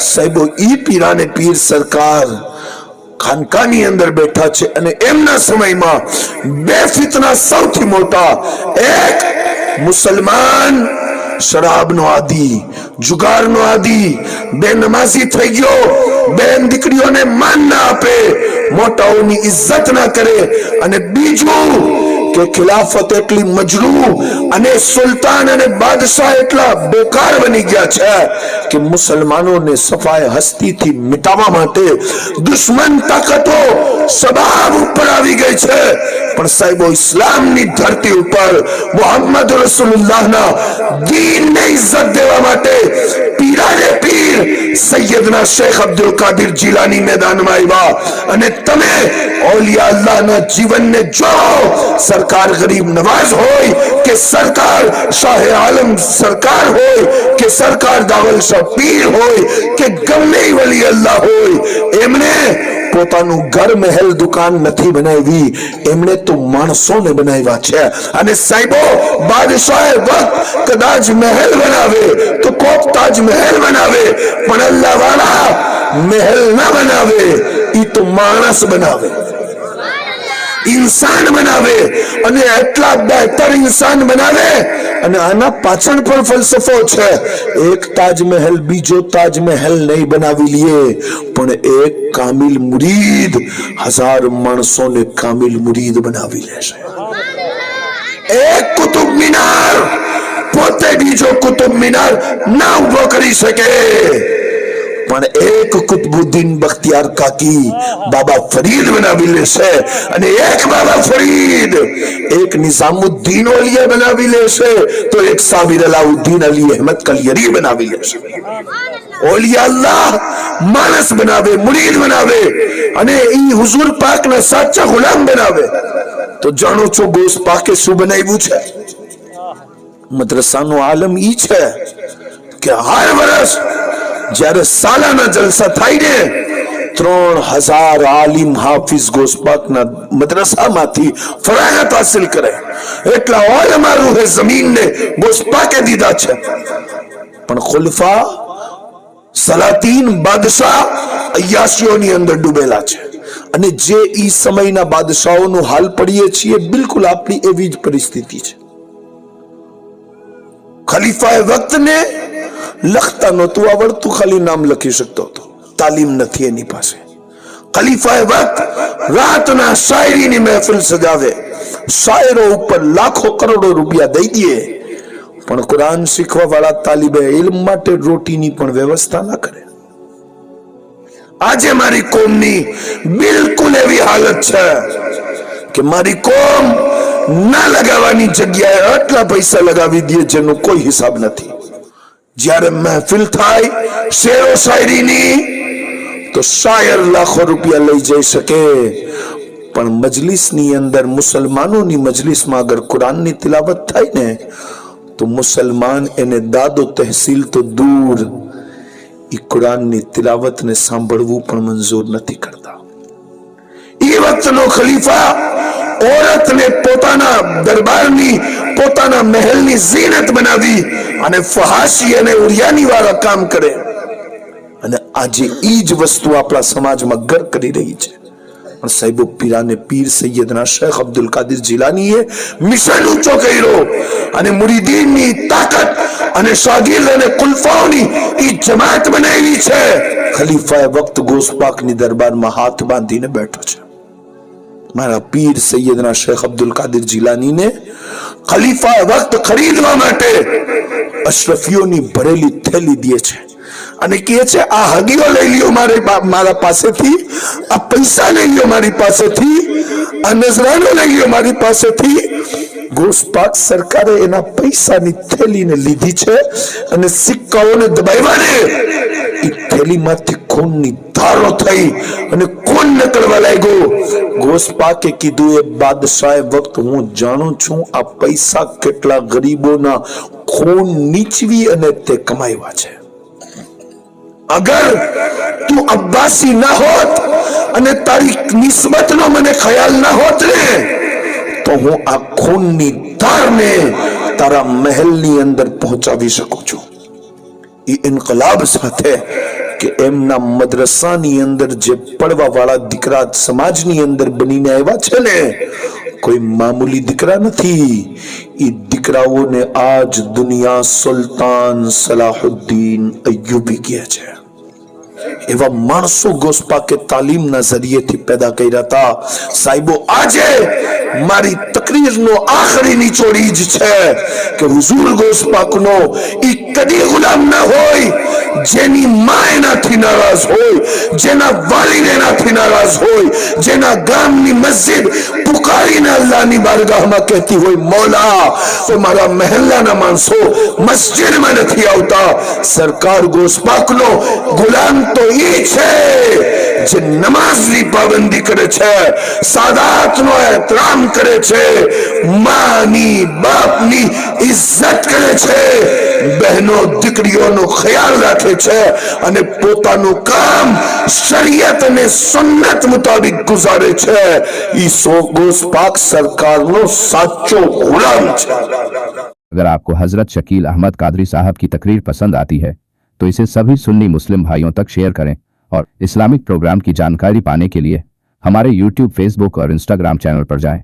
સાહેબો ઈ પીરાને પીર સરકાર ખાનકાની અંદર બેઠા છે અને એમના સમયમાં બે ફિતના સૌથી મોટા, એક મુસલમાન શરાબનો આદી, જુગારનો આદી, બેનમાઝી થઈ ગયો, બેન દીકરીઓને માન ના આપે, મોટાઓની ઇજ્જત ના કરે, અને બીજું કે ખિલાફત એટલી મજરૂ અને સુલતાન અને બાદશાહ એટલા બેકાર બની ગયા છે કે મુસલમાનોને સફાય હસ્તીથી મિટાવવા માટે દુશ્મન તાકાતો સબાબ ઉપર આવી ગઈ છે. પણ સાહેબો ઇસ્લામની ધરતી ઉપર મોહમ્મદ રસૂલુલ્લાહના દીનને ઇજ્જત દેવા માટે પીરાને પીર સૈયદના શેખ અબ્દુલ કાદિર જીલાની મેદાનમાં આવ્યા. અને તમે ઓલિયા અલ્લાહના જીવનને જો સરકાર ગરીબ નવાઝ હોય કે સરકાર શાહે આલમ સરકાર હોય કે સરકાર દાવલ શાહ પીર હોય કે ગમે વલી અલ્લાહ હોય, એમણે પોતાનું ઘર મહેલ દુકાન નથી બનાવી, એમણે તો માણસોને બનાવ્યા છે. અને સાહેબો બાદશાહ વખત કદાચ મહેલ બનાવે તો કોક તાજ મહેલ બનાવે, પણ અલ્લાહ વાળા મહેલ ના બનાવે, ઈ તો માણસ બનાવે, इंसान बनावे, અને એટલા બહેતર इंसान બનાવે. અને આના પાછળ પણ ફલસફો છે. એક તાજમહેલ બીજો તાજમહેલ નહીં બનાવી લીએ, પણ એક કામિલ મુરીદ 1000 માણસોને કામિલ મુરીદ બનાવી લેશે. એક કુતુબ મિનાર પોતે બીજો કુતુબ મિનાર ના ઉભો કરી શકે, પણ એક કુતબુદ્દીન બખ્તિયાર કાકી બાબા ફરીદ બનાવી લેશે, અને એક બાબા ફરીદ એક નિઝામુદ્દીન ઓલિયા બનાવી લેશે, તો એક સાબિર અલાઉદ્દીન અલી અહેમદ કલિયરી બનાવી લેશે. ઓલિયા અલ્લાહ માણસ બનાવે, મુરીદ બનાવે, અને ઈ હુઝુર પાકના સાચા ગુલામ બનાવે. તો જાણો છો ગોસ પાકે શું બનાવ્યું છે? મદ્રસાનો આલમ ઈ છે કે હર વર્ષ જ્યારે સાલાના જલસા થાય ને 3000 આલિમ હાફિઝ ગોસપાકના મદ્રસામાંથી ફરાગત હાસિલ કરે. એટલા ઓલમા રૂહે જમીનને ગોસપાકે દીધા છે. પણ ખુલફા સલાતીન બાદશાહ અય્યાશીઓની અંદર ડૂબેલા છે. અને જે ઈ સમયના બાદશાહોનું હાલ પડીએ છીએ, બિલકુલ આપણી એવી જ પરિસ્થિતિ છે. ખલીફાએ વક્તને લખતા નહોતું આવડતું, ખાલી નામ લખી શકતો હતો, તાલીમ નથી એની પાસે. ખલીફાએ વક્ત રાતના શાયરીની મહેફિલ સજાવે, શાયરો ઉપર લાખો કરોડો રૂપિયા દઈ દે, પણ કુરાન શીખવા વાળા તાલિબે ઇલ્મ માટે રોટીની પણ વ્યવસ્થા ના કરે. આજે મારી કોમની બિલકુલ એવી હાલત છે કે મારી કોમ ના લગાવવાની જગ્યાએ આટલા પૈસા લગાવી દે જેનો કોઈ હિસાબ નથી. જ્યારે મહેફિલ થાય શેરો શાયરીની તો શાયર લાખો રૂપિયા લઈ જઈ શકે, પણ મજલિસની અંદર મુસલમાનોની મજલિસમાં અગર કુરાનની તિલાવત થાય ને તો મુસલમાન એને દાદો તહેસીલ તો દૂર, ઈ કુરાનની તિલાવતને સાંભળવું પણ મંજૂર નથી કરતા. એ વખતનો ખલીફા औरतने પોતાના દરબારની પોતાના મહેલની ઝીનત બનાવી અને ફહાશી અને ઉરિયાની વાળા કામ કરે. અને આજે ઈ જ વસ્તુ આપણા સમાજમાં ઘર કરી રહી છે. પણ સાહેબો પીરાને પીર સૈયદના શેખ અબ્દુલ કાદિર જીલાનીએ મિશન ઊંચો કર્યો, અને મુરીદીનની તાકાત અને શાગિર્દ અને ખુલફાઓની ઈ જમાત બનાવી છે. ખલીફાએ વક્ત ગોસપાકની દરબારમાં હાથ બાંધીને બેઠો છે. મારા પીર સૈયદના શેખ અબ્દુલ કાદિર જીલાનીને ખલીફા વક્ત ખરીદવા માટે અશરફીઓની ભરેલી થેલી દે છે, અને કહે છે આ હગીઓ લઈ લ્યો મારા પાસેથી, આ પૈસા લઈ લ્યો મારી પાસેથી, આ નજરાનો લઈ લ્યો મારી પાસેથી. ગોસપાક સરકારે એના પૈસાની થેલીને લીધી છે, અને સિક્કાઓને દબાવ્યાને એ થેલીમાંથી ખૂનની ધારો થઈ અને ખૂન નીકળવા લાગ્યો. ગોસપાકે કીધું એ બાદશાહ વખત હું જાણું છું આ પૈસા કેટલા ગરીબોના ખૂન નીચવી અને તે કમાવ્યા છે. અગર તું અબ્બાસી ના હોત અને તારી નિસ્બતનો મને ખ્યાલ ના હોત ને તો હું આ ખૂનની ધારને તારા મહેલની અંદર પહોંચાવી શકું છું. એ ઇન્કલાબ સાથે કે એમના મદ્રસાની અંદર જે પડવા વાળા દીકરા સમાજની અંદર બનીને આવ્યા છે ને, કોઈ મામૂલી દીકરા નથી. એ દીકરાઓને આજ દુનિયા સુલ્તાન સલાહુદ્દીન અય્યુબી કહે છે. એવા માણસો ગોસ્પાકે તાલીમના જરિયેથી પેદા કર્યા હતા. સાહેબો, આજે મારી તકરીરનો આખરી નિચોડી જ છે કે હુઝુર ગોસ્પાકનો ઈ કદી ગુલામ ના હોય જેની માં એનાથી નારાજ હોય, જેના વાલિદ એનાથી નારાજ હોય, જેના ગામની મસ્જિદ પુકારીને અલ્લાહની બારગાહમાં કહેતી હોય, મૌલા, તો મારા મહેલ્લાના માણસો મસ્જિદમાં નથી આવતા. સરકાર ગોસ્પાકનો ગુલામ તો ઈ છે જે નમાઝની પાબંદી કરે છે, સાદાતનો એહતરામ કરે છે, માની બાપની ઇજ્જત કરે છે, બહેનો દીકરીઓનો ખ્યાલ રાખે છે અને પોતાનું કામ શરીયત અને સુન્નત મુતાબિક ગુજારે છે. ઈ ગોસ્પાક સરકારનો સાચો ગુલામ છે. अगर आपको हजरत शकील अहमद कादरी साहब की तकरीर पसंद आती है तो इसे सभी सुन्नी मुस्लिम भाइयों तक शेयर करें और इस्लामिक प्रोग्राम की जानकारी पाने के लिए हमारे YouTube, Facebook और Instagram चैनल पर जाएं.